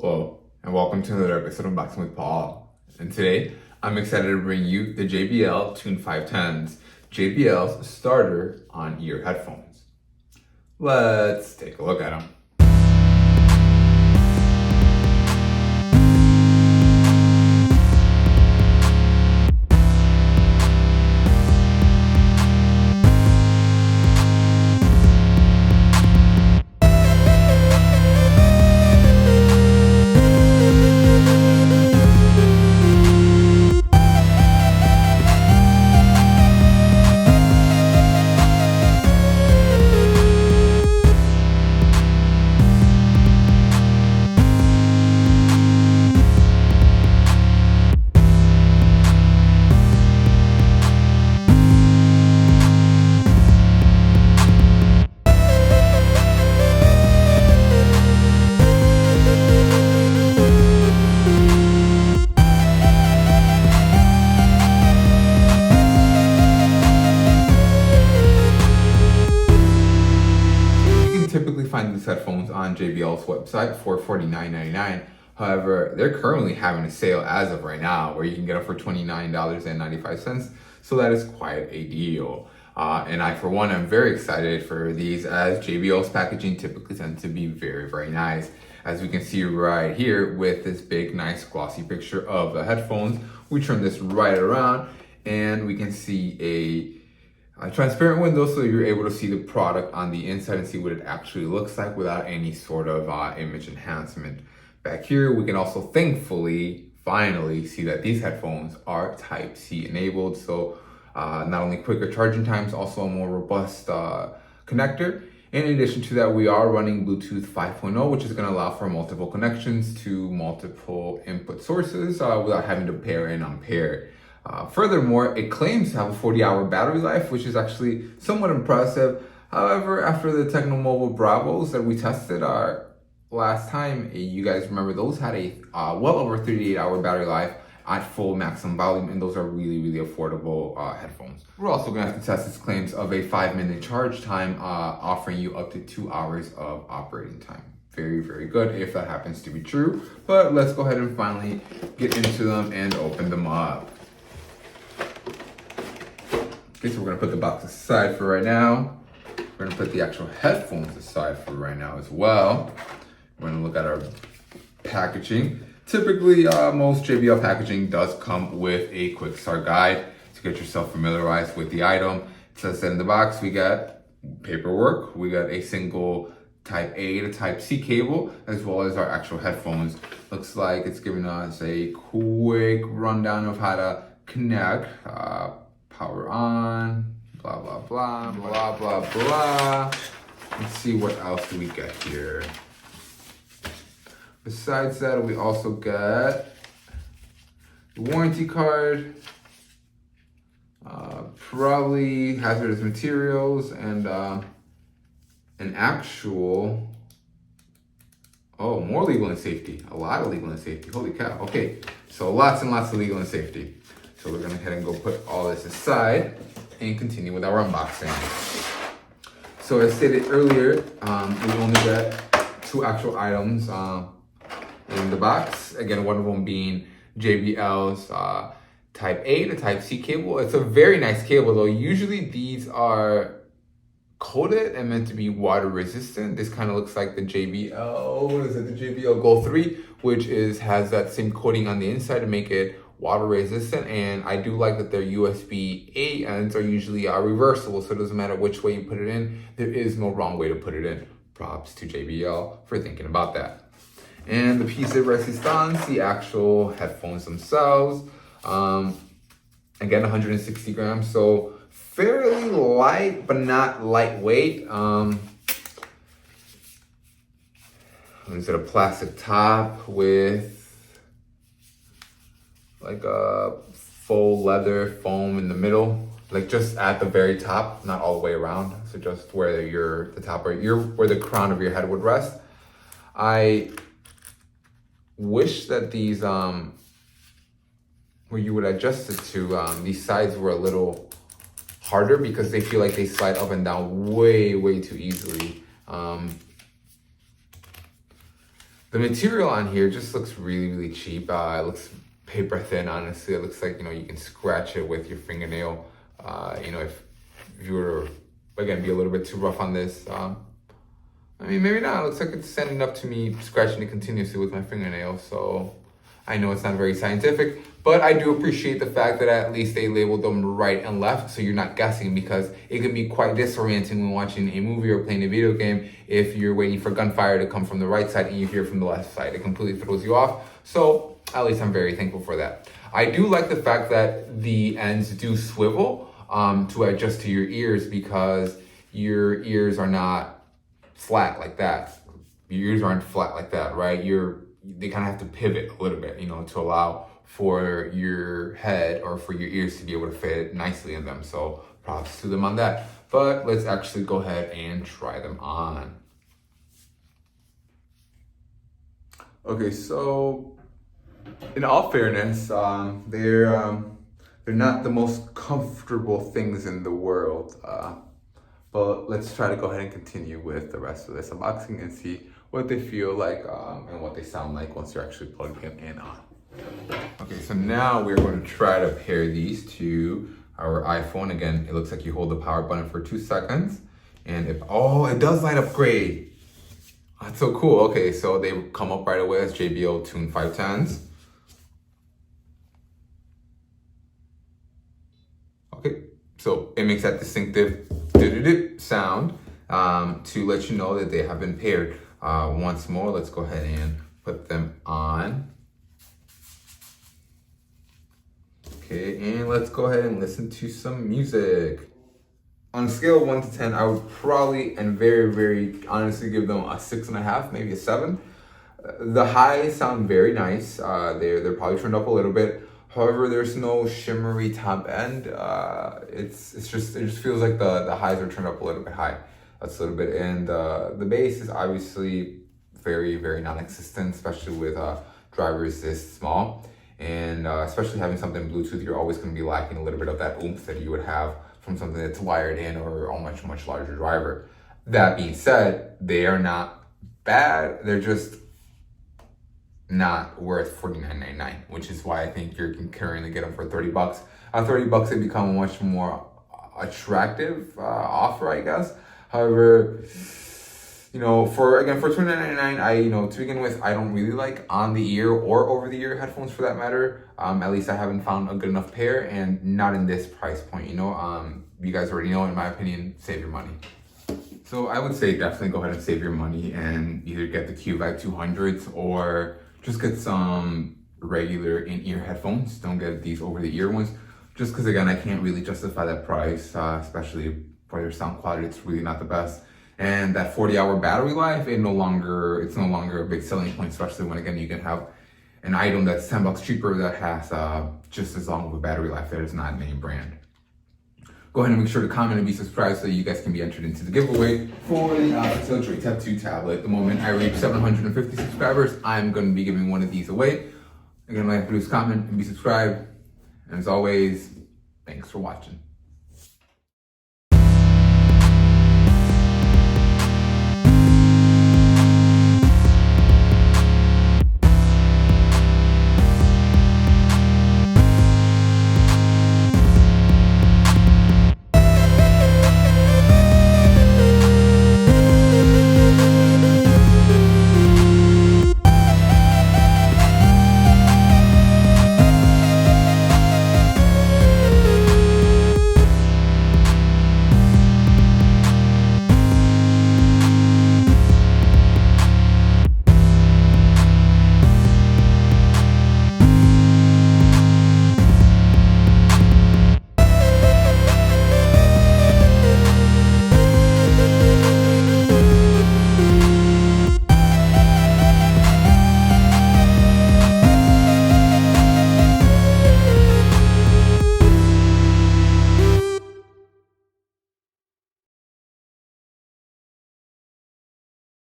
Hello, and welcome to another episode of Unboxing with Paul. And today, I'm excited to bring you the JBL Tune 510s, JBL's starter on-ear headphones. Let's take a look at them. Typically find these headphones on JBL's website for $49.99. However, they're currently having a sale as of right now where you can get them for $29.95. So that is quite a deal. And I, for one, am very excited for these as JBL's packaging typically tends to be very, very nice. As we can see right here with this big, nice, glossy picture of the headphones, we turn this right around and we can see a transparent window so you're able to see the product on the inside and see what it actually looks like without any sort of image enhancement. Back here, we can also thankfully, finally see that these headphones are Type-C enabled. So not only quicker charging times, also a more robust connector. In addition to that, we are running Bluetooth 5.0, which is going to allow for multiple connections to multiple input sources without having to pair and unpair. Furthermore, it claims to have a 40-hour battery life, which is actually somewhat impressive. However, after the Technomobile Bravos that we tested last time, you guys remember those had a well over 38-hour battery life at full maximum volume, and those are really, really affordable headphones. We're also going to have to test its claims of a 5-minute charge time, offering you up to 2 hours of operating time. Very, very good if that happens to be true. But let's go ahead and finally get into them and open them up. Okay, so we're gonna put the box aside for right now. We're gonna put the actual headphones aside for right now as well. We're gonna look at our packaging. Typically, most JBL packaging does come with a quick start guide to get yourself familiarized with the item. It says that in the box, we got paperwork, we got a single Type A to Type C cable, as well as our actual headphones. Looks like it's giving us a quick rundown of how to connect. Power on, blah, blah, blah, blah, blah, blah. Let's see what else do we get here. Besides that, we also got the warranty card, probably hazardous materials, and an actual, more legal and safety. A lot of legal and safety, holy cow. Okay, so lots and lots of legal and safety. So we're gonna go ahead and go put all this aside and continue with our unboxing. So as stated earlier, we only got 2 actual items in the box. Again, one of them being JBL's Type A to Type C cable. It's a very nice cable though. Usually these are coated and meant to be water resistant. This kind of looks like the JBL, the JBL Go 3, which has that same coating on the inside to make it water resistant. And I do like that their USB-A ends are usually reversible, so it doesn't matter which way you put it in. There is no wrong way to put it in. Props to JBL for thinking about that. And the piece de resistance, the actual headphones themselves. Again, 160 grams, so fairly light, but not lightweight. Is it a plastic top with like a faux leather foam in the middle, like just at the very top, not all the way around. So just where the top where the crown of your head would rest. I wish that these where you would adjust it to these sides were a little harder because they feel like they slide up and down way too easily. The material on here just looks really, really cheap. It looks paper thin, honestly. It looks like, you can scratch it with your fingernail. If you were to, again, be a little bit too rough on this, maybe not. It looks like it's standing up to me scratching it continuously with my fingernail. So I know it's not very scientific, but I do appreciate the fact that at least they labeled them right and left, so you're not guessing, because it can be quite disorienting when watching a movie or playing a video game if you're waiting for gunfire to come from the right side and you hear from the left side. It completely throws you off. So at least I'm very thankful for that. I do like the fact that the ends do swivel to adjust to your ears, because your ears are not flat like that. Your ears aren't flat like that, right? They kind of have to pivot a little bit, to allow for your head or for your ears to be able to fit nicely in them. So props to them on that. But let's actually go ahead and try them on. Okay, so in all fairness, they're not the most comfortable things in the world. But let's try to go ahead and continue with the rest of this unboxing and see what they feel like and what they sound like once you're actually plugging them in on. Okay, so now we're going to try to pair these to our iPhone. Again, it looks like you hold the power button for 2 seconds, and it does light up gray. That's so cool. Okay, so they come up right away as JBL Tune 510s. Okay, so it makes that distinctive sound to let you know that they have been paired. Once more, let's go ahead and put them on. Okay, and let's go ahead and listen to some music. On a scale of 1 to 10, I would probably and very, very honestly give them a 6.5, maybe a 7. The highs sound very nice. They're probably turned up a little bit. However, there's no shimmery top end. It just feels like the highs are turned up a little bit high. That's a little bit, and the bass is obviously very, very non-existent, especially with drivers this small. And especially having something Bluetooth, you're always going to be lacking a little bit of that oomph that you would have from something that's wired in or a much, much larger driver. That being said, they are not bad. They're just not worth $49.99, which is why I think you can currently get them for $30. At $30, they become a much more attractive offer, I guess. However, for $29.99, to begin with, I don't really like on the ear or over the ear headphones for that matter. At least I haven't found a good enough pair, and not in this price point. You guys already know, in my opinion, save your money. So I would say definitely go ahead and save your money and either get the Q-Vibe 200s or just get some regular in-ear headphones. Don't get these over-the-ear ones, just because, again, I can't really justify that price, especially for their sound quality. It's really not the best. And that 40-hour battery life, it's no longer a big selling point, especially when, again, you can have an item that's $10 cheaper that has just as long of a battery life that is not name brand. Go ahead and make sure to comment and be subscribed so you guys can be entered into the giveaway for the Android Tab 2 tablet. At the moment I reach 750 subscribers, I'm going to be giving one of these away. Again, like, please comment and be subscribed. And as always, thanks for watching.